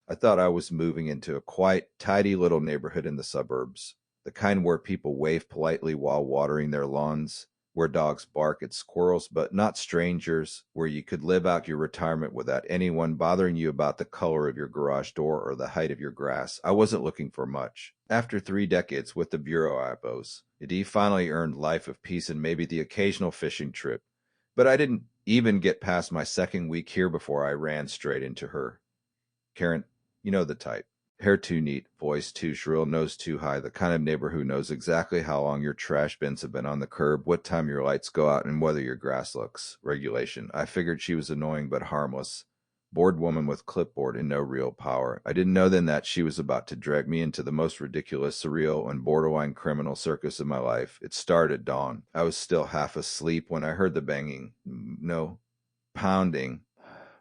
I thought I was moving into a quiet, tidy little neighborhood in the suburbs, the kind where people wave politely while watering their lawns, where dogs bark at squirrels but not strangers, where you could live out your retirement without anyone bothering you about the color of your garage door or the height of your grass. I wasn't looking for much. After 3 decades with the Bureau Appos, Adi finally earned life of peace and maybe the occasional fishing trip. But I didn't even get past my second week here before I ran straight into her. Karen, you know the type. Hair too neat, voice too shrill, nose too high, the kind of neighbor who knows exactly how long your trash bins have been on the curb, what time your lights go out, and whether your grass looks. Regulation. I figured she was annoying but harmless. Bored woman with clipboard and no real power. I didn't know then that she was about to drag me into the most ridiculous, surreal, and borderline criminal circus of my life. It started at dawn. I was still half asleep when I heard the banging, no, pounding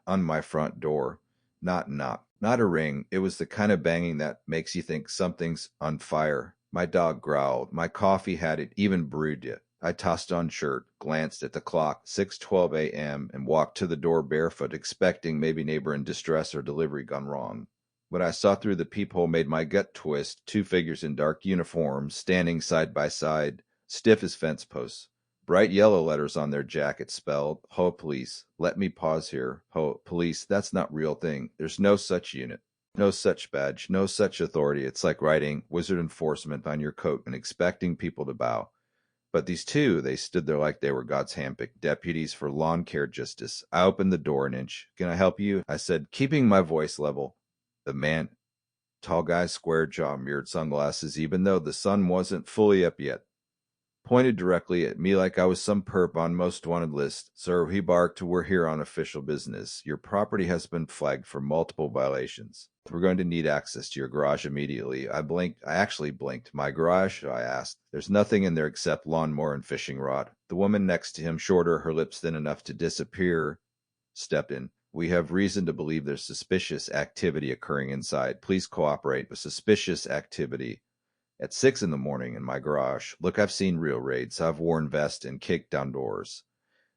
on my front door. Not knock, not a ring. It was the kind of banging that makes you think something's on fire. My dog growled. My coffee hadn't even brewed yet. I tossed on shirt, glanced at the clock, 6:12 a.m., and walked to the door barefoot, expecting maybe neighbor in distress or delivery gone wrong. When I saw through the peephole made my gut twist, two figures in dark uniforms, standing side by side, stiff as fence posts. Bright yellow letters on their jacket spelled HOA Police. Let me pause here. HOA Police, that's not real thing. There's no such unit, no such badge, no such authority. It's like writing Wizard Enforcement on your coat and expecting people to bow. But these two, they stood there like they were God's handpicked deputies for lawn care justice. I opened the door an inch. Can I help you? I said, keeping my voice level. The man, tall guy, square jaw, mirrored sunglasses, even though the sun wasn't fully up yet, pointed directly at me like I was some perp on most wanted list. Sir, he barked, we're here on official business. Your property has been flagged for multiple violations. We're going to need access to your garage immediately. I actually blinked. My garage? I asked. There's nothing in there except lawnmower and fishing rod. The woman next to him, shorter, her lips thin enough to disappear, stepped in. We have reason to believe there's suspicious activity occurring inside. Please cooperate with suspicious activity. At 6 in the morning in my garage. Look, I've seen real raids. I've worn vests and kicked down doors.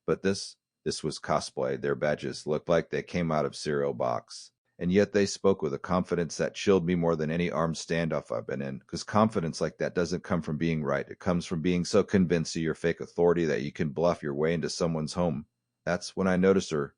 But this was cosplay. Their badges looked like they came out of cereal box. And yet they spoke with a confidence that chilled me more than any armed standoff I've been in. Because confidence like that doesn't come from being right. It comes from being so convinced of your fake authority that you can bluff your way into someone's home. That's when I noticed her.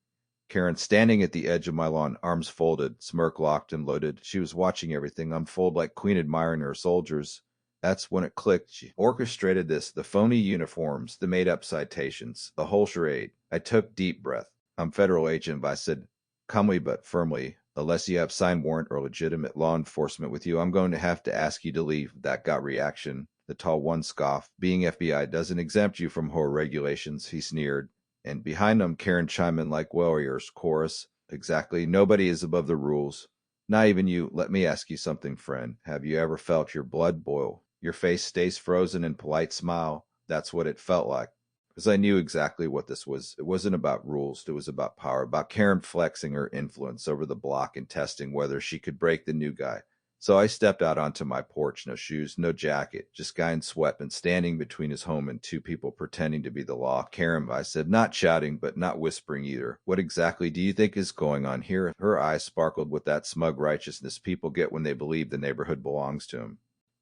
Karen standing at the edge of my lawn, arms folded, smirk locked and loaded. She was watching everything unfold like Queen admiring her soldiers. That's when it clicked. She orchestrated this, the phony uniforms, the made-up citations, the whole charade. I took deep breath. I'm federal agent, but I said, calmly but firmly, unless you have signed warrant or legitimate law enforcement with you, I'm going to have to ask you to leave. That got reaction. The tall one scoffed. Being FBI doesn't exempt you from HOA regulations, he sneered. And behind them, Karen chimed in like warriors, chorus. Exactly. Nobody is above the rules. Not even you. Let me ask you something, friend. Have you ever felt your blood boil? Your face stays frozen in polite smile. That's what it felt like. Because I knew exactly what this was. It wasn't about rules. It was about power, about Karen flexing her influence over the block and testing whether she could break the new guy. So I stepped out onto my porch, no shoes, no jacket, just guy in sweatpants standing between his home and two people pretending to be the law. Karen, I said, not shouting, but not whispering either. What exactly do you think is going on here? Her eyes sparkled with that smug righteousness people get when they believe the neighborhood belongs to them.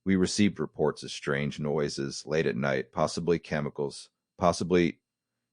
We received reports of strange noises late at night, possibly chemicals, possibly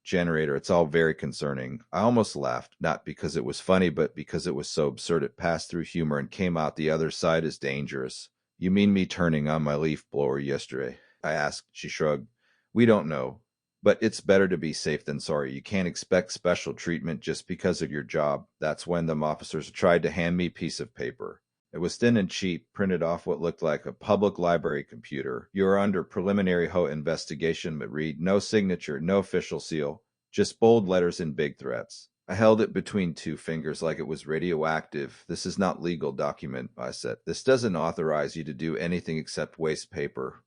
generator. It's all very concerning. I almost laughed, not because it was funny, but because it was so absurd it passed through humor and came out the other side as dangerous. You mean me turning on my leaf blower yesterday? I asked. She shrugged. We don't know. But it's better to be safe than sorry. You can't expect special treatment just because of your job. That's when them officers tried to hand me a piece of paper. It was thin and cheap, printed off what looked like a public library computer. You are under preliminary HOA investigation, but read no signature, no official seal, just bold letters and big threats. I held it between two fingers like it was radioactive. This is not legal document, I said. This doesn't authorize you to do anything except waste paper.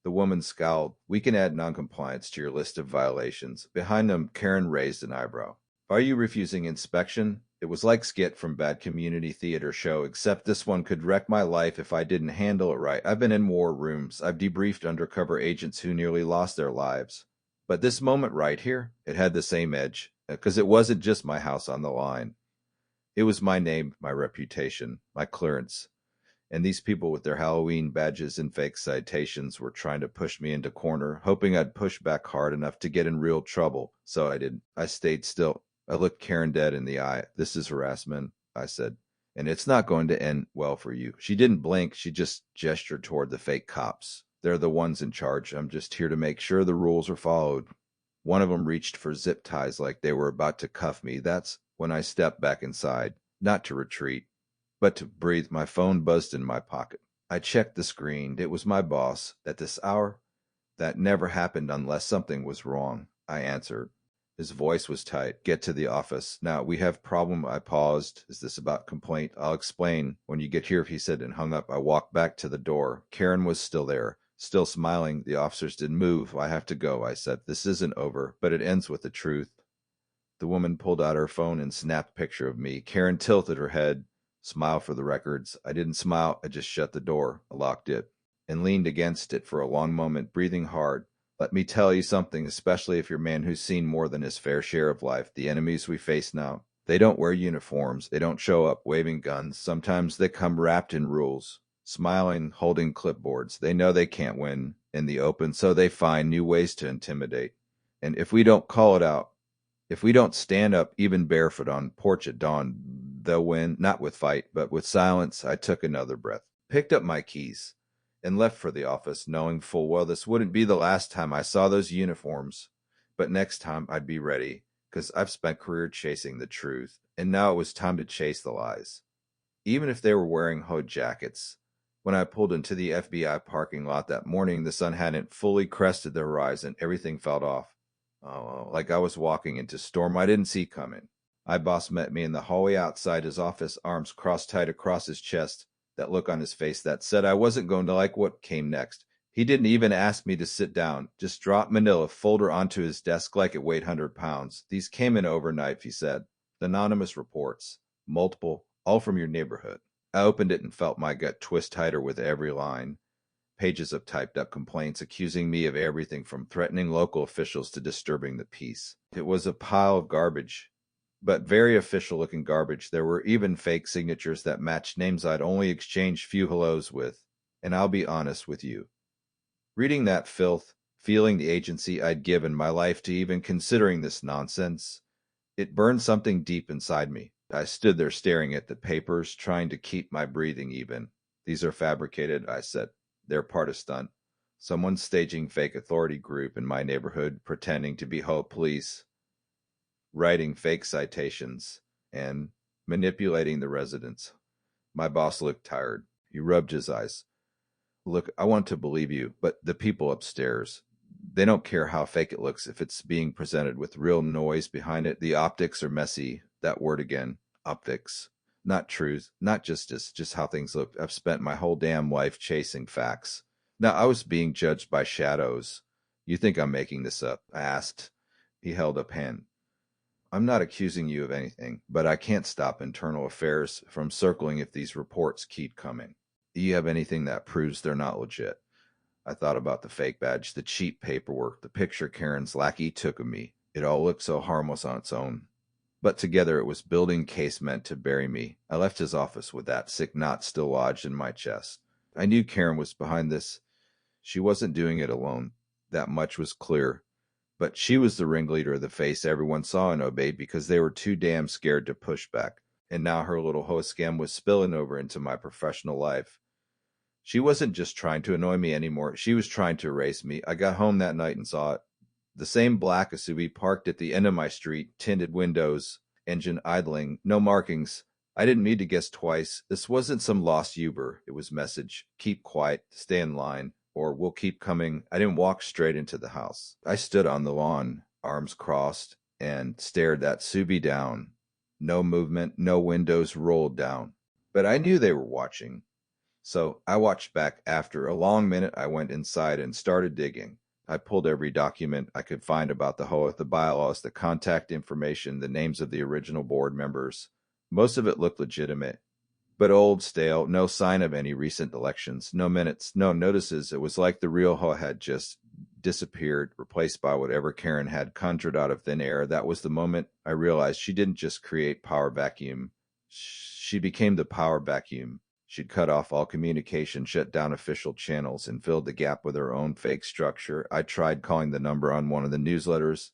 The woman scowled. We can add noncompliance to your list of violations. Behind them, Karen raised an eyebrow. Are you refusing inspection? It was like skit from bad community theater show, except this one could wreck my life if I didn't handle it right. I've been in war rooms. I've debriefed undercover agents who nearly lost their lives. But this moment right here, it had the same edge, because it wasn't just my house on the line. It was my name, my reputation, my clearance. And these people with their Halloween badges and fake citations were trying to push me into corner, hoping I'd push back hard enough to get in real trouble. So I didn't. I stayed still. I looked Karen dead in the eye. "This is harassment," I said, "and it's not going to end well for you." She didn't blink. She just gestured toward the fake cops. "They're the ones in charge. I'm just here to make sure the rules are followed." One of them reached for zip ties like they were about to cuff me. That's when I stepped back inside, not to retreat, but to breathe. My phone buzzed in my pocket. I checked the screen. It was my boss. "At this hour?" "That never happened unless something was wrong," I answered. His voice was tight. "Get to the office. Now, we have problem." I paused. "Is this about complaint?" "I'll explain when you get here," he said, and hung up. I walked back to the door. Karen was still there, still smiling. "The officers didn't move. I have to go," I said. "This isn't over, but it ends with the truth." The woman pulled out her phone and snapped a picture of me. Karen tilted her head. "Smile for the records." I didn't smile. I just shut the door, locked it, and leaned against it for a long moment, breathing hard. "Let me tell you something, especially if you're a man who's seen more than his fair share of life. The enemies we face now, they don't wear uniforms. They don't show up waving guns. Sometimes they come wrapped in rules, smiling, holding clipboards. They know they can't win in the open, so they find new ways to intimidate. And if we don't call it out, if we don't stand up even barefoot on porch at dawn, they'll win, not with fight, but with silence." I took another breath, picked up my keys, and left for the office, knowing full well this wouldn't be the last time I saw those uniforms. But next time I'd be ready, because I've spent career chasing the truth, and now it was time to chase the lies. Even if they were wearing HOA jackets. When I pulled into the FBI parking lot that morning, the sun hadn't fully crested the horizon. Everything felt off. Oh, like I was walking into a storm I didn't see coming. My boss met me in the hallway outside his office, arms crossed tight across his chest, that look on his face that said I wasn't going to like what came next. He didn't even ask me to sit down, just dropped manila folder onto his desk like it weighed 100 pounds. "These came in overnight," he said. "Anonymous reports. Multiple, all from your neighborhood." I opened it and felt my gut twist tighter with every line. Pages of typed up complaints accusing me of everything from threatening local officials to disturbing the peace. It was a pile of garbage, but very official looking garbage. There were even fake signatures that matched names I'd only exchanged few hellos with. And I'll be honest with you. Reading that filth, feeling the agency I'd given my life to even considering this nonsense, it burned something deep inside me. I stood there staring at the papers, trying to keep my breathing even. "These are fabricated," I said. "They're part of stunt. Someone's staging fake authority group in my neighborhood, pretending to be HOA police, writing fake citations, and manipulating the residents." My boss looked tired. He rubbed his eyes. "Look, I want to believe you, but the people upstairs, they don't care how fake it looks if it's being presented with real noise behind it. The optics are messy." That word again, optics. Not truth, not justice, just how things look. I've spent my whole damn life chasing facts. Now I was being judged by shadows. "You think I'm making this up?" I asked. He held up hand. "I'm not accusing you of anything, but I can't stop internal affairs from circling if these reports keep coming." "Do you have anything that proves they're not legit?" I thought about the fake badge, the cheap paperwork, the picture Karen's lackey took of me. It all looked so harmless on its own. But together it was building case meant to bury me. I left his office with that sick knot still lodged in my chest. I knew Karen was behind this. She wasn't doing it alone. That much was clear. But she was the ringleader of the face everyone saw and obeyed because they were too damn scared to push back. And now her little HOA scam was spilling over into my professional life. She wasn't just trying to annoy me anymore. She was trying to erase me. I got home that night and saw it. The same black SUV parked at the end of my street, tinted windows, engine idling, no markings. I didn't need to guess twice. This wasn't some lost Uber. It was message: "Keep quiet, stay in line, or we'll keep coming." I didn't walk straight into the house. I stood on the lawn, arms crossed, and stared that SUV down. No movement, no windows rolled down. But I knew they were watching. So I watched back. After a long minute, I went inside and started digging. I pulled every document I could find about the HOA, the bylaws, the contact information, the names of the original board members. Most of it looked legitimate, but old, stale, no sign of any recent elections, no minutes, no notices. It was like the real HOA had just disappeared, replaced by whatever Karen had conjured out of thin air. That was the moment I realized she didn't just create power vacuum. She became the power vacuum. She'd cut off all communication, shut down official channels, and filled the gap with her own fake structure. I tried calling the number on one of the newsletters,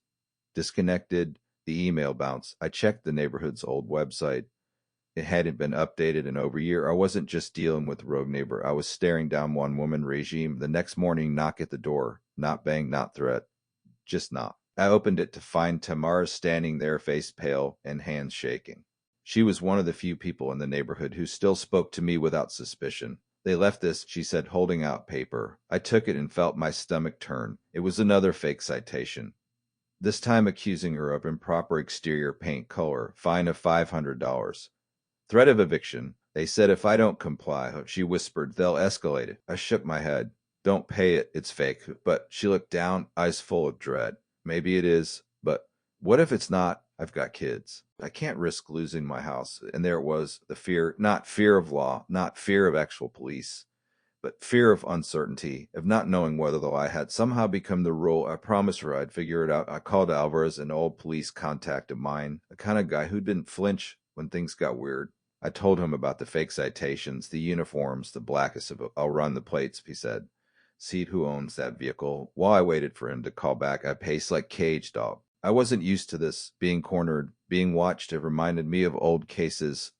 disconnected, the email bounced. I checked the neighborhood's old website. It hadn't been updated in over a year. I wasn't just dealing with a rogue neighbor. I was staring down one woman regime. The next morning, knock at the door. Not bang, not threat. Just knock. I opened it to find Tamara standing there, face pale and hands shaking. She was one of the few people in the neighborhood who still spoke to me without suspicion. They left this, she said, holding out paper. I took it and felt my stomach turn. It was another fake citation, this time accusing her of improper exterior paint color, fine of $500. Threat of eviction. They said if I don't comply, she whispered, they'll escalate it. I shook my head. Don't pay it, it's fake. But she looked down, eyes full of dread. Maybe it is, but what if it's not? I've got kids. I can't risk losing my house. And there it was, the fear, not fear of law, not fear of actual police, but fear of uncertainty, of not knowing whether the lie had somehow become the rule. I promised her I'd figure it out. I called Alvarez, an old police contact of mine, the kind of guy who didn't flinch when things got weird. I told him about the fake citations, the uniforms, the blackest of it. I'll run the plates, he said. See who owns that vehicle. While I waited for him to call back, I paced like caged dog. I wasn't used to this, being cornered, being watched. It reminded me of old cases.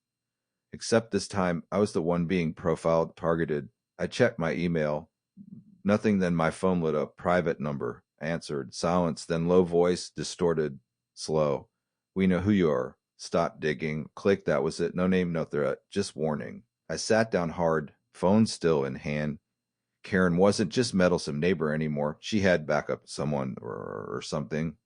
Except this time, I was the one being profiled, targeted. I checked my email. Nothing, then my phone lit up. Private number. Answered. Silence, then low voice, distorted, slow. We know who you are. Stop digging. Click, that was it. No name, no threat. Just warning. I sat down hard, phone still in hand. Karen wasn't just meddlesome neighbor anymore. She had backup, someone or something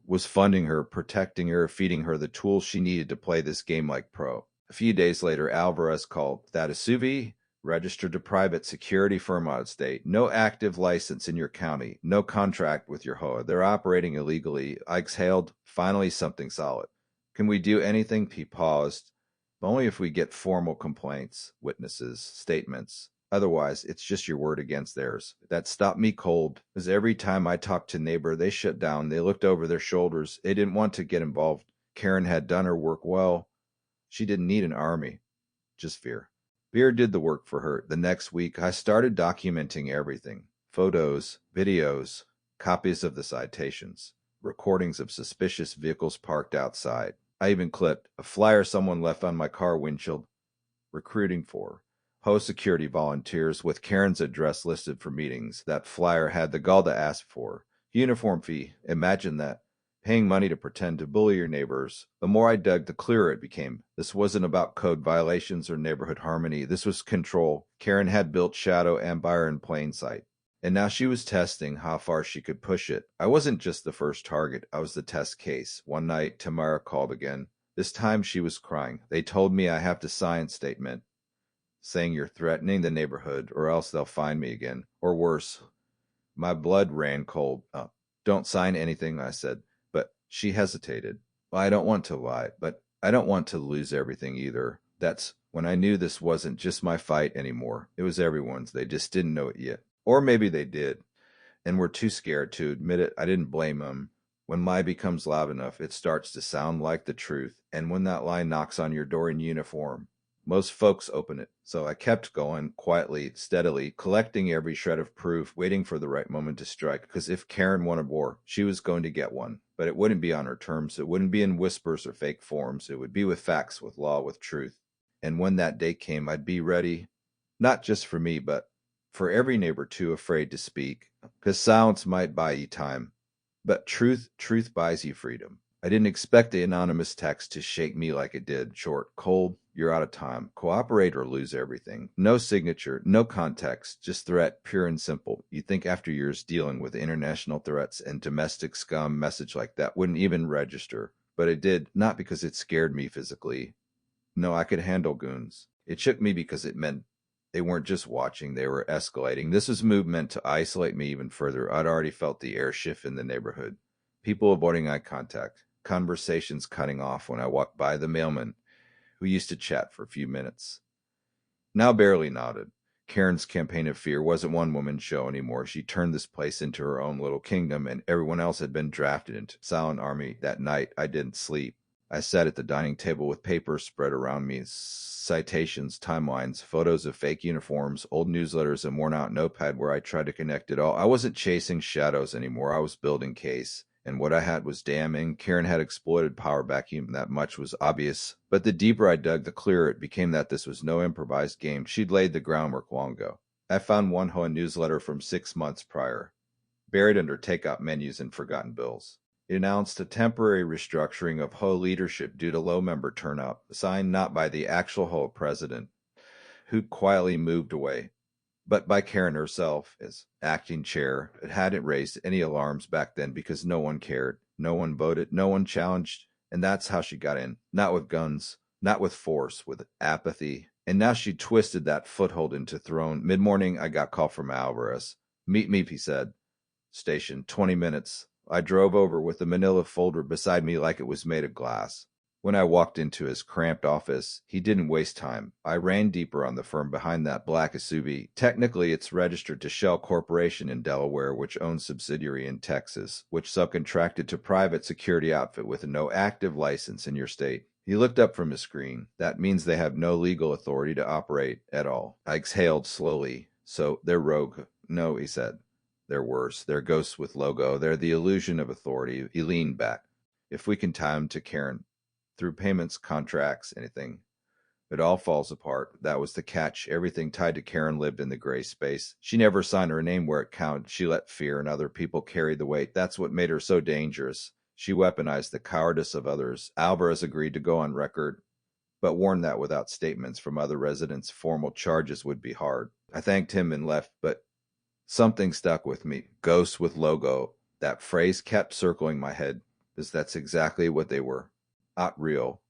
was funding her, protecting her, feeding her the tools she needed to play this game like pro. A few days later, Alvarez called. That is Suvi, registered to private security firm out of state. No active license in your county. No contract with your HOA. They're operating illegally. I exhaled. Finally, something solid. Can we do anything? He paused. Only if we get formal complaints, witnesses, statements. Otherwise, it's just your word against theirs. That stopped me cold, because every time I talked to neighbor, they shut down. They looked over their shoulders. They didn't want to get involved. Karen had done her work well. She didn't need an army, just fear. Fear did the work for her. The next week, I started documenting everything. Photos, videos, copies of the citations, recordings of suspicious vehicles parked outside. I even clipped a flyer someone left on my car windshield, recruiting for HOA security volunteers with Karen's address listed for meetings. That flyer had the gall to ask for. Uniform fee. Imagine that. Paying money to pretend to bully your neighbors. The more I dug, the clearer it became. This wasn't about code violations or neighborhood harmony. This was control. Karen had built shadow empire in plain sight. And now she was testing how far she could push it. I wasn't just the first target. I was the test case. One night, Tamara called again. This time she was crying. They told me I have to sign a statement saying you're threatening the neighborhood or else they'll find me again. Or worse. My blood ran cold. Don't sign anything, I said. But she hesitated. Well, I don't want to lie, but I don't want to lose everything either. That's when I knew this wasn't just my fight anymore. It was everyone's. They just didn't know it yet. Or maybe they did, and were too scared to admit it. I didn't blame them. When lie becomes loud enough, it starts to sound like the truth. And when that lie knocks on your door in uniform, most folks open it. So I kept going, quietly, steadily, collecting every shred of proof, waiting for the right moment to strike. Because if Karen wanted war, she was going to get one. But it wouldn't be on her terms. It wouldn't be in whispers or fake forms. It would be with facts, with law, with truth. And when that day came, I'd be ready, not just for me, but for every neighbor too afraid to speak. Because silence might buy you time. But truth buys you freedom. I didn't expect the anonymous text to shake me like it did. Short, cold, you're out of time. Cooperate or lose everything. No signature, no context, just threat, pure and simple. You'd think after years dealing with international threats and domestic scum, message like that wouldn't even register. But it did, not because it scared me physically. No, I could handle goons. It shook me because it meant they weren't just watching, they were escalating. This was moved meant to isolate me even further. I'd already felt the air shift in the neighborhood. People avoiding eye contact. Conversations cutting off when I walked by the mailman, who used to chat for a few minutes. Now barely nodded. Karen's campaign of fear wasn't one woman's show anymore. She turned this place into her own little kingdom, and everyone else had been drafted into silent army. That night, I didn't sleep. I sat at the dining table with papers spread around me, citations, timelines, photos of fake uniforms, old newsletters, and worn out notepad where I tried to connect it all. I wasn't chasing shadows anymore. I was building case. And what I had was damning. Karen had exploited power vacuum. That much was obvious. But the deeper I dug, the clearer it became that this was no improvised game. She'd laid the groundwork long ago. I found one HOA newsletter from 6 months prior, buried under takeout menus and forgotten bills. It announced a temporary restructuring of HOA leadership due to low member turnout, signed not by the actual HOA president, who'd quietly moved away, but by Karen herself as acting chair. It hadn't raised any alarms back then because no one cared, no one voted, no one challenged, and that's how she got in. Not with guns, not with force, with apathy. And now she twisted that foothold into throne. Mid-morning, I got a call from Alvarez. Meet me, he said. Station, 20 minutes. I drove over with the manila folder beside me like it was made of glass. When I walked into his cramped office, he didn't waste time. I ran deeper on the firm behind that black SUV. Technically, it's registered to Shell Corporation in Delaware, which owns subsidiary in Texas, which subcontracted to private security outfit with no active license in your state. He looked up from his screen. That means they have no legal authority to operate at all. I exhaled slowly. So they're rogue. No, he said. They're worse. They're ghosts with logo. They're the illusion of authority. He leaned back. If we can tie them to Karen, through payments, contracts, anything, it all falls apart. That was the catch. Everything tied to Karen lived in the gray space. She never signed her name where it counted. She let fear and other people carry the weight. That's what made her so dangerous. She weaponized the cowardice of others. Alvarez agreed to go on record, but warned that without statements from other residents, formal charges would be hard. I thanked him and left, but something stuck with me. Ghosts with logo. That phrase kept circling my head, because that's exactly what they were. Not real,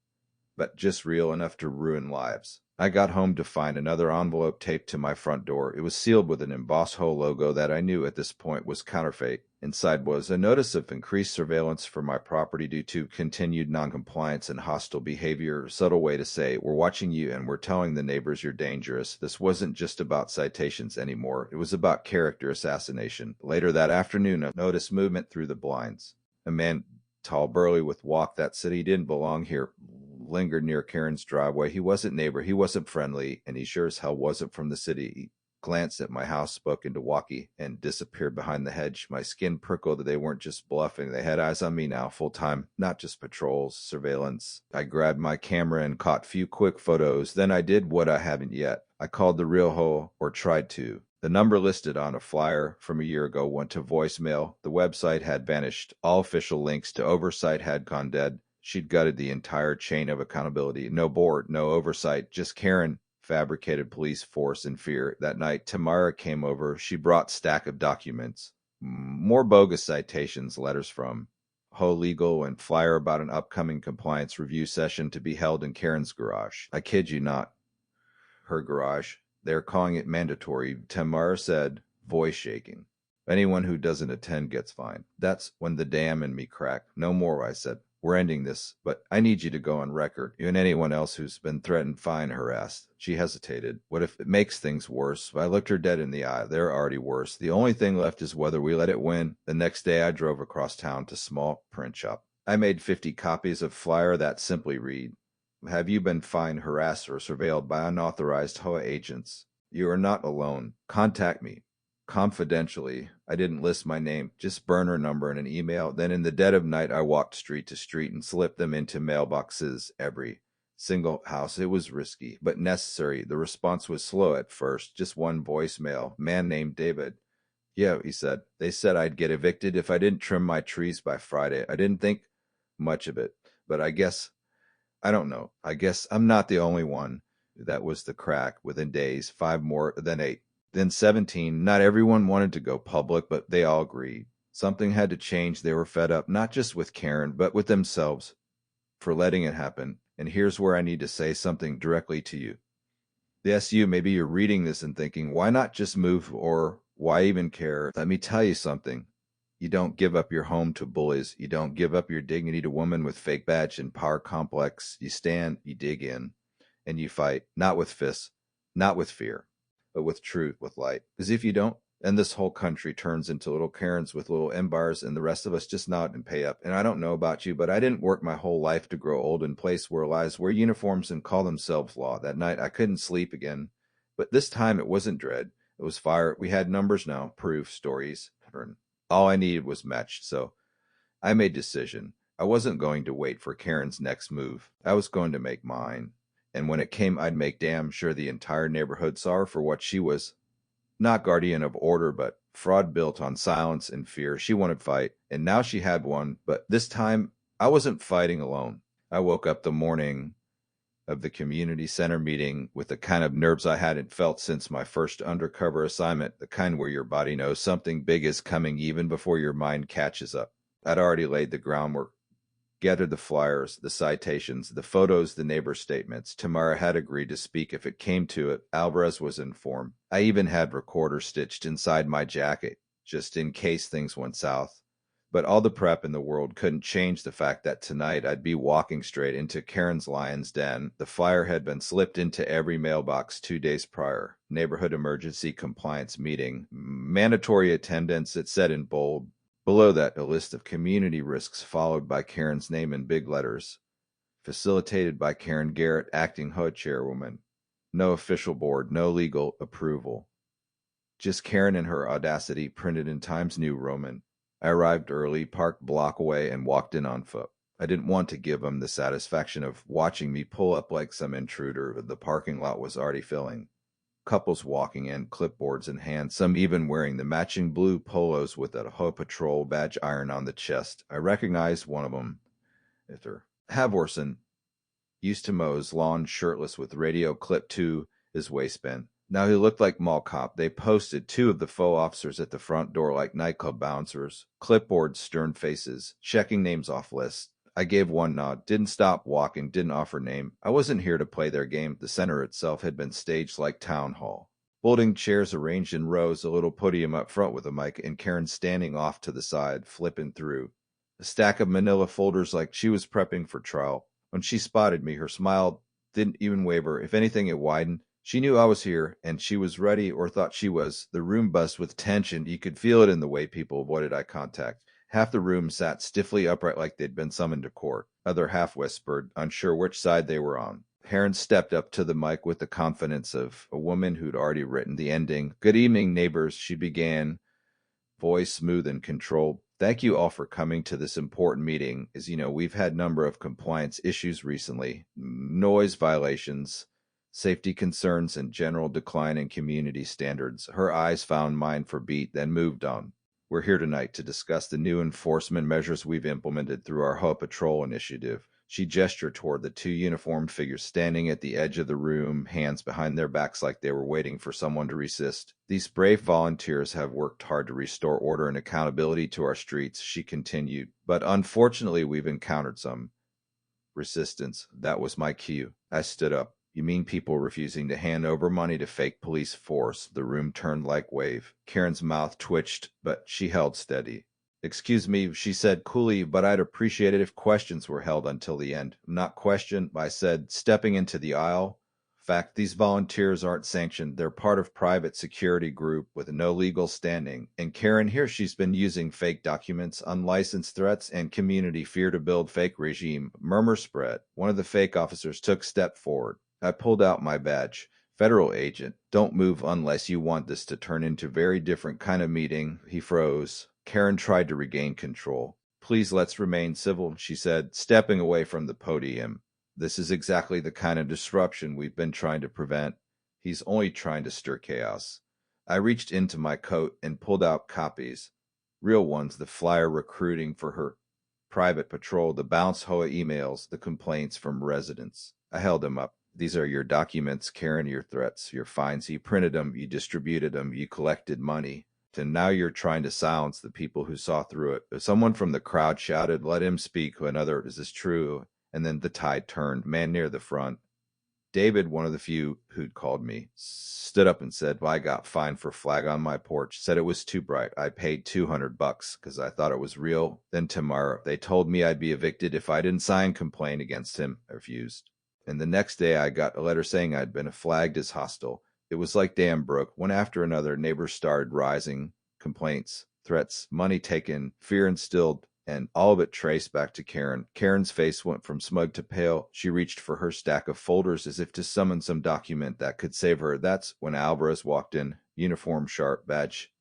but just real enough to ruin lives. I got home to find another envelope taped to my front door. It was sealed with an embossed HOA logo that I knew at this point was counterfeit. Inside was a notice of increased surveillance for my property due to continued noncompliance and hostile behavior. A subtle way to say, we're watching you and we're telling the neighbors you're dangerous. This wasn't just about citations anymore. It was about character assassination. Later that afternoon, I noticed movement through the blinds. A man, tall, burly, with walk that said he didn't belong here, lingered near Karen's driveway. He wasn't neighbor, he wasn't friendly, and he sure as hell wasn't from the city. He glanced at my house, spoke into walkie, and disappeared behind the hedge. My skin prickled that they weren't just bluffing. They had eyes on me now, full time, not just patrols, surveillance. I grabbed my camera and caught few quick photos. Then I did what I haven't yet. I called the real HOA, or tried to. The number listed on a flyer from a year ago went to voicemail. The website had vanished. All official links to oversight had gone dead. She'd gutted the entire chain of accountability. No board, no oversight, just Karen. Fabricated police force and fear. That night, Tamara came over. She brought stack of documents. More bogus citations, letters from HOA Legal, and flyer about an upcoming compliance review session to be held in Karen's garage. I kid you not. Her garage. They're calling it mandatory, Tamara said, voice shaking. Anyone who doesn't attend gets fined. That's when the dam in me cracked. No more, I said. We're ending this, but I need you to go on record. You and anyone else who's been threatened, fined, harassed. She hesitated. What if it makes things worse? I looked her dead in the eye. They're already worse. The only thing left is whether we let it win. The next day I drove across town to small print shop. I made 50 copies of flyer that simply read, have you been fined, harassed, or surveilled by unauthorized HOA agents? You are not alone. Contact me. Confidentially. I didn't list my name, just burner number and an email. Then in the dead of night, I walked street to street and slipped them into mailboxes, every single house. It was risky, but necessary. The response was slow at first, just one voicemail. Man named David. Yeah, he said. They said I'd get evicted if I didn't trim my trees by Friday. I didn't think much of it, but I don't know. I guess I'm not the only one. That was the crack. Within days, 5 more, then 8. Then 17. Not everyone wanted to go public, but they all agreed. Something had to change. They were fed up, not just with Karen, but with themselves for letting it happen. And here's where I need to say something directly to you. Yes, you, maybe you're reading this and thinking, why not just move, or why even care? Let me tell you something. You don't give up your home to bullies. You don't give up your dignity to women with fake badge and power complex. You stand, you dig in, and you fight, not with fists, not with fear, but with truth, with light. Because if you don't, And this whole country turns into little Karens with little M-bars, and the rest of us just nod and pay up. And I don't know about you, but I didn't work my whole life to grow old in place where lies wear uniforms and call themselves law. That night, I couldn't sleep again. But this time, it wasn't dread. It was fire. We had numbers now, proof, stories. All I needed was matched, so I made a decision. I wasn't going to wait for Karen's next move. I was going to make mine. And when it came, I'd make damn sure the entire neighborhood saw her for what she was. Not guardian of order, but fraud built on silence and fear. She wanted fight, and now she had one, but this time I wasn't fighting alone. I woke up the morning of the community center meeting with the kind of nerves I hadn't felt since my first undercover assignment, the kind where your body knows something big is coming even before your mind catches up. I'd already laid the groundwork, gathered the flyers, the citations, the photos, the neighbor statements. Tamara had agreed to speak if it came to it. Alvarez was informed. I even had recorders stitched inside my jacket, just in case things went south. But all the prep in the world couldn't change the fact that tonight I'd be walking straight into Karen's lion's den. The flyer had been slipped into every mailbox 2 days prior. Neighborhood emergency compliance meeting. Mandatory attendance, it said in bold. Below that, a list of community risks followed by Karen's name in big letters. Facilitated by Karen Garrett, acting HOA chairwoman. No official board, no legal approval. Just Karen and her audacity printed in Times New Roman. I arrived early, parked a block away, and walked in on foot. I didn't want to give them the satisfaction of watching me pull up like some intruder. The parking lot was already filling. Couples walking in, clipboards in hand, some even wearing the matching blue polos with a HOA patrol badge iron on the chest. I recognized one of them. Mr. Havorson used to mow his lawn shirtless with radio clipped to his waistband. Now he looked like mall cop. They posted 2 of the faux officers at the front door like nightclub bouncers. Clipboards, stern faces, checking names off lists. I gave one nod, didn't stop walking, didn't offer name. I wasn't here to play their game. The center itself had been staged like town hall. Folding chairs arranged in rows, a little podium up front with a mic, and Karen standing off to the side, flipping through. A stack of manila folders like she was prepping for trial. When she spotted me, her smile didn't even waver. If anything, it widened. She knew I was here, and she was ready, or thought she was. The room buzzed with tension. You could feel it in the way people avoided eye contact. Half the room sat stiffly upright like they'd been summoned to court. Other half whispered, unsure which side they were on. Karen stepped up to the mic with the confidence of a woman who'd already written the ending. "Good evening, neighbors," she began, voice smooth and controlled. "Thank you all for coming to this important meeting. As you know, we've had a number of compliance issues recently. Noise violations, safety concerns, and general decline in community standards." Her eyes found mine for beat, then moved on. "We're here tonight to discuss the new enforcement measures we've implemented through our HOA Patrol initiative." She gestured toward the 2 uniformed figures standing at the edge of the room, hands behind their backs like they were waiting for someone to resist. "These brave volunteers have worked hard to restore order and accountability to our streets," she continued. "But unfortunately, we've encountered some resistance." That was my cue. I stood up. "You mean people refusing to hand over money to fake police force?" The room turned like wave. Karen's mouth twitched, but she held steady. "Excuse me," she said coolly, "but I'd appreciate it if questions were held until the end." "Not question," I said, stepping into the aisle. "Fact, these volunteers aren't sanctioned. They're part of private security group with no legal standing. And Karen here, she's been using fake documents, unlicensed threats, and community fear to build fake regime." Murmur spread. One of the fake officers took a step forward. I pulled out my badge. "Federal agent. Don't move unless you want this to turn into a very different kind of meeting." He froze. Karen tried to regain control. "Please, let's remain civil," she said, stepping away from the podium. "This is exactly the kind of disruption we've been trying to prevent. He's only trying to stir chaos." I reached into my coat and pulled out copies. Real ones, the flyer recruiting for her private patrol, the bounce HOA emails, the complaints from residents. I held them up. "These are your documents, Karen, your threats, your fines. You printed them, you distributed them, you collected money. And now you're trying to silence the people who saw through it." Someone from the crowd shouted, "Let him speak." Another, "Is this true?" And then the tide turned. Man near the front, David, one of the few who'd called me, stood up and said, "Well, I got fined for flag on my porch. Said it was too bright. I paid $200 because I thought it was real." Then tomorrow, they told me I'd be evicted if I didn't sign complaint against him. I refused. And the next day I got a letter saying I'd been flagged as hostile. It was like dam broke. One after another, neighbors started rising, complaints, threats, money taken, fear instilled, and all of it traced back to Karen. Karen's face went from smug to pale. She reached for her stack of folders as if to summon some document that could save her. That's when Alvarez walked in, uniform sharp, badge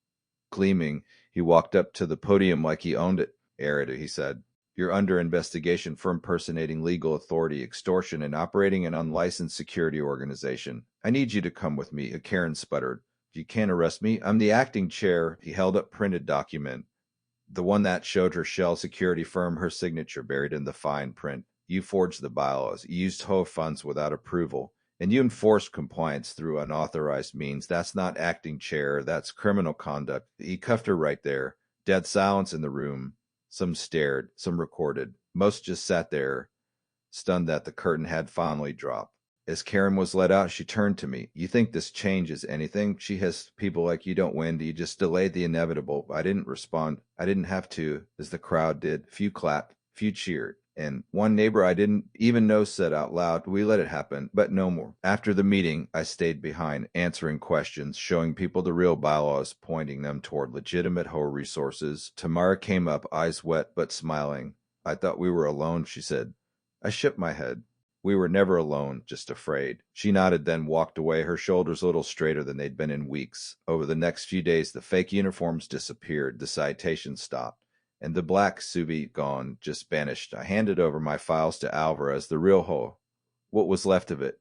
gleaming. He walked up to the podium like he owned it. Erida, he said. You're under investigation for impersonating legal authority, extortion, and operating an unlicensed security organization. I need you to come with me, Karen sputtered. You can't arrest me. I'm the acting chair. He held up printed document, the one that showed her shell security firm, her signature buried in the fine print. You forged the bylaws. You used HOA funds without approval. And you enforced compliance through unauthorized means. That's not acting chair. That's criminal conduct. He cuffed her right there. Dead silence in the room. Some stared, some recorded. Most just sat there, stunned that the curtain had finally dropped. As Karen was let out, she turned to me. You think this changes anything? She has people like you don't win. You just delayed the inevitable. I didn't respond. I didn't have to, as the crowd did. Few clapped, few cheered. And one neighbor I didn't even know said out loud, we let it happen, but no more. After the meeting, I stayed behind, answering questions, showing people the real bylaws, pointing them toward legitimate HOA resources. Tamara came up, eyes wet but smiling. I thought we were alone, she said. I shook my head. We were never alone, just afraid. She nodded, then walked away, her shoulders a little straighter than they'd been in weeks. Over the next few days, the fake uniforms disappeared, the citations stopped, and the black SUV gone, just vanished. I handed over my files to Alvarez, the real HOA. What was left of it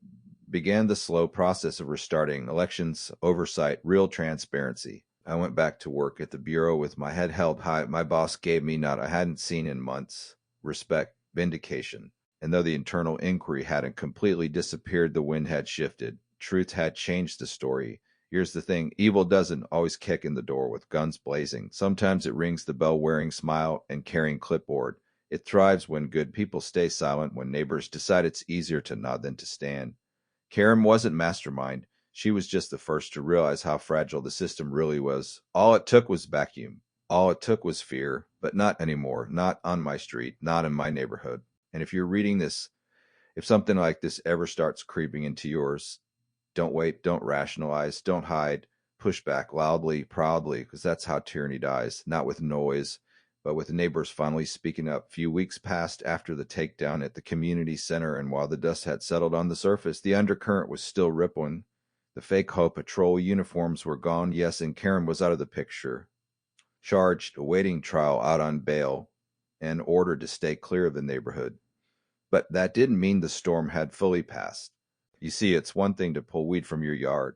began the slow process of restarting, elections, oversight, real transparency. I went back to work at the bureau with my head held high. My boss gave me not I hadn't seen in months. Respect, vindication. And though the internal inquiry hadn't completely disappeared, the wind had shifted. Truth had changed the story. Here's the thing. Evil doesn't always kick in the door with guns blazing. Sometimes it rings the bell wearing smile and carrying clipboard. It thrives when good people stay silent, when neighbors decide it's easier to nod than to stand. Karen wasn't mastermind. She was just the first to realize how fragile the system really was. All it took was vacuum. All it took was fear, but not anymore. Not on my street, not in my neighborhood. And if you're reading this, if something like this ever starts creeping into yours, don't wait, don't rationalize, don't hide, push back loudly, proudly, because that's how tyranny dies, not with noise, but with neighbors finally speaking up. Few weeks passed after the takedown at the community center, and while the dust had settled on the surface, the undercurrent was still rippling. The fake HOA patrol uniforms were gone, yes, and Karen was out of the picture, charged, awaiting trial out on bail, and ordered to stay clear of the neighborhood. But that didn't mean the storm had fully passed. You see, it's one thing to pull weed from your yard.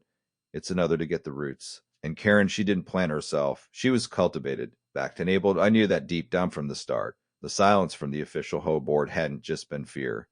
It's another to get the roots. And Karen, she didn't plant herself. She was cultivated, backed, enabled. I knew that deep down from the start. The silence from the official HOA board hadn't just been fear.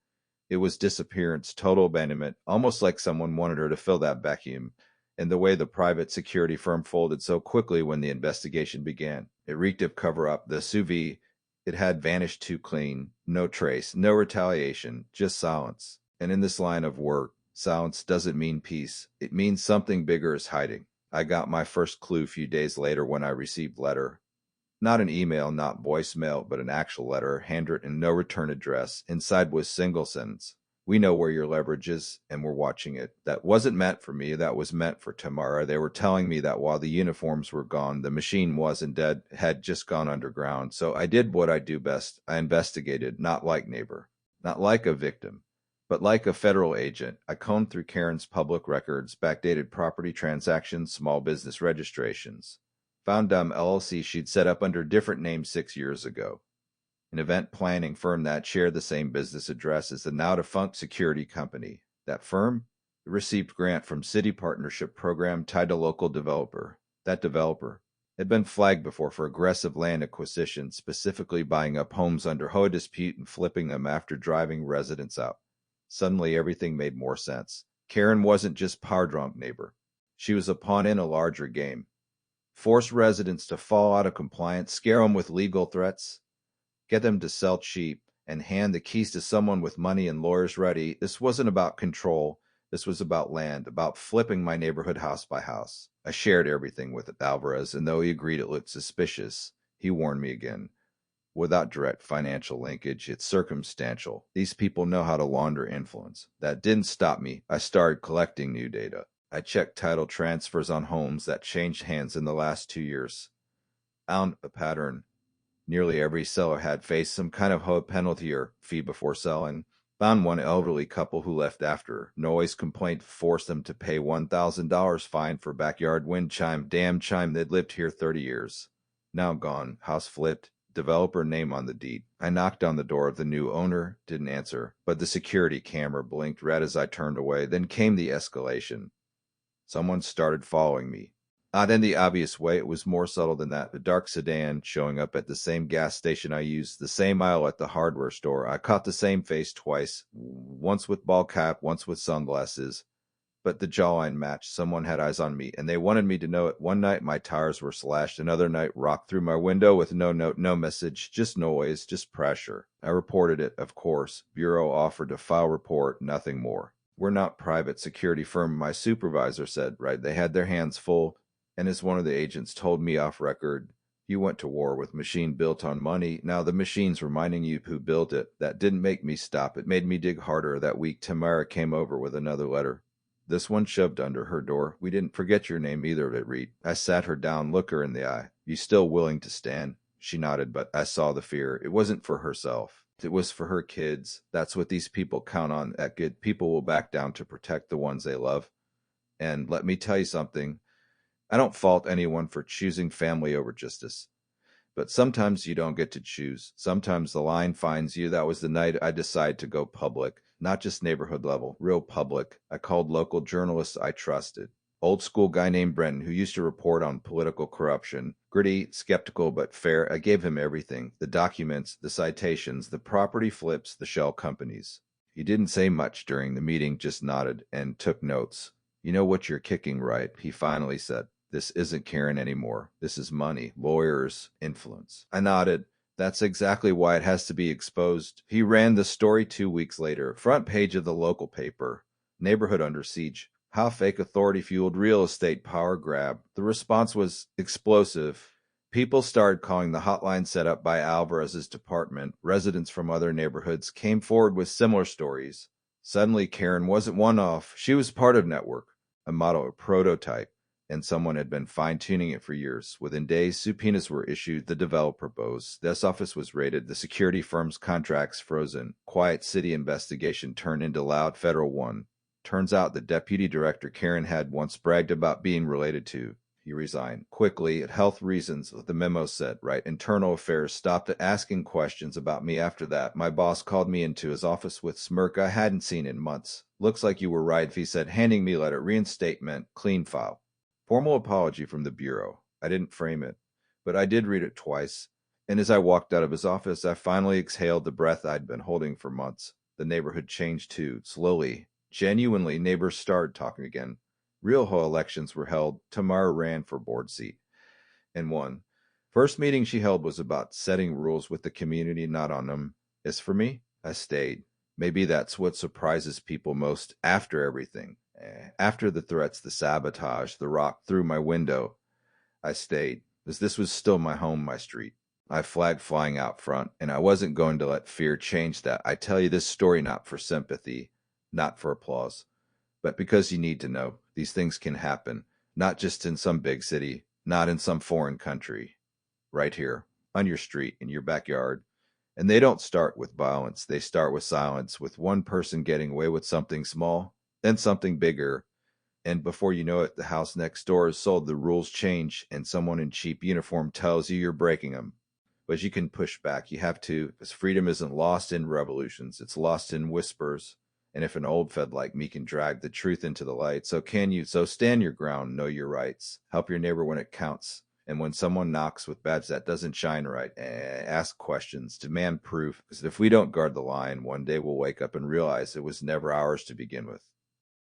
It was disappearance, total abandonment, almost like someone wanted her to fill that vacuum. And the way the private security firm folded so quickly when the investigation began. It reeked of cover-up. The sous vide, it had vanished too clean. No trace, no retaliation, just silence. And in this line of work, silence doesn't mean peace. It means something bigger is hiding. I got my first clue a few days later when I received a letter. Not an email, not voicemail, but an actual letter, handwritten, no return address. Inside was single sentence. We know where your leverage is, and we're watching it. That wasn't meant for me. That was meant for Tamara. They were telling me that while the uniforms were gone, the machine wasn't dead, had just gone underground. So I did what I do best. I investigated, not like neighbor, not like a victim, but like a federal agent. I combed through Karen's public records, backdated property transactions, small business registrations. Found LLC she'd set up under a different name 6 years ago. An event planning firm that shared the same business address as the now-defunct security company. That firm received grant from City Partnership Program tied to local developer. That developer had been flagged before for aggressive land acquisition, specifically buying up homes under HOA dispute and flipping them after driving residents out. Suddenly, everything made more sense. Karen wasn't just power-drunk neighbor. She was a pawn in a larger game. Force residents to fall out of compliance, scare them with legal threats, get them to sell cheap, and hand the keys to someone with money and lawyers ready. This wasn't about control. This was about land, about flipping my neighborhood house by house. I shared everything with Alvarez, and though he agreed it looked suspicious, he warned me again. Without direct financial linkage, it's circumstantial. These people know how to launder influence. That didn't stop me. I started collecting new data. I checked title transfers on homes that changed hands in the last 2 years. Found a pattern. Nearly every seller had faced some kind of HOA penalty or fee before selling. Found one elderly couple who left after. Noise complaint forced them to pay $1,000 fine for backyard wind chime. Damn chime, they'd lived here 30 years. Now gone. House flipped. Developer name on the deed. I knocked on the door of the new owner, didn't answer, but the security camera blinked red as I turned away. Then came the escalation. Someone started following me. Not in the obvious way, it was more subtle than that. A dark sedan showing up at the same gas station I used, the same aisle at the hardware store. I caught the same face twice, once with ball cap, once with sunglasses. But the jawline matched. Someone had eyes on me, and they wanted me to know it. One night my tires were slashed. Another night rocked through my window with no note, no message, just noise, just pressure. I reported it, of course. Bureau offered to file report, nothing more. We're not private security firm, my supervisor said, right? They had their hands full. And as one of the agents told me off record, you went to war with machine built on money. Now the machine's reminding you who built it. That didn't make me stop. It made me dig harder. That week, Tamara came over with another letter. This one shoved under her door. We didn't forget your name either, it read. I sat her down, looked her in the eye. You still willing to stand? She nodded, but I saw the fear. It wasn't for herself. It was for her kids. That's what these people count on. That good people will back down to protect the ones they love. And let me tell you something. I don't fault anyone for choosing family over justice. But sometimes you don't get to choose. Sometimes the line finds you. That was the night I decided to go public. Not just neighborhood level, real public. I called local journalists I trusted. Old school guy named Brenton who used to report on political corruption. Gritty, skeptical, but fair. I gave him everything. The documents, the citations, the property flips, the shell companies. He didn't say much during the meeting, just nodded and took notes. You know what you're kicking right, he finally said. This isn't Karen anymore. This is money, lawyers, influence. I nodded. That's exactly why it has to be exposed. He ran the story 2 weeks later. Front page of the local paper. Neighborhood under siege. How fake authority-fueled real estate power grab. The response was explosive. People started calling the hotline set up by Alvarez's department. Residents from other neighborhoods came forward with similar stories. Suddenly, Karen wasn't one-off. She was part of network, a model, a prototype. And someone had been fine-tuning it for years. Within days, subpoenas were issued, the developer bows. This office was raided, the security firm's contracts frozen. Quiet city investigation turned into loud federal one. Turns out the deputy director Karen had once bragged about being related to. He resigned. Quickly, at health reasons, the memo said, right? Internal affairs stopped asking questions about me after that. My boss called me into his office with smirk I hadn't seen in months. Looks like you were right, he said, handing me letter, reinstatement, clean file. Formal apology from the Bureau. I didn't frame it, but I did read it twice, and as I walked out of his office, I finally exhaled the breath I'd been holding for months. The neighborhood changed too, slowly. Genuinely, neighbors started talking again. Real HOA elections were held. Tamara ran for board seat and won. First meeting she held was about setting rules with the community, not on them. As for me, I stayed. Maybe that's what surprises people most after everything. After the threats, the sabotage, the rock through my window, I stayed, as this was still my home, my street. I flagged flying out front, and I wasn't going to let fear change that. I tell you this story not for sympathy, not for applause, but because you need to know these things can happen, not just in some big city, not in some foreign country, right here, on your street, in your backyard. And they don't start with violence. They start with silence, with one person getting away with something small, then something bigger, and before you know it, the house next door is sold, the rules change, and someone in cheap uniform tells you you're breaking them. But you can push back. You have to, because freedom isn't lost in revolutions. It's lost in whispers. And if an old fed like me can drag the truth into the light, so can you. So stand your ground, know your rights, help your neighbor when it counts. And when someone knocks with badge that doesn't shine right, ask questions, demand proof. Because if we don't guard the line, one day we'll wake up and realize it was never ours to begin with.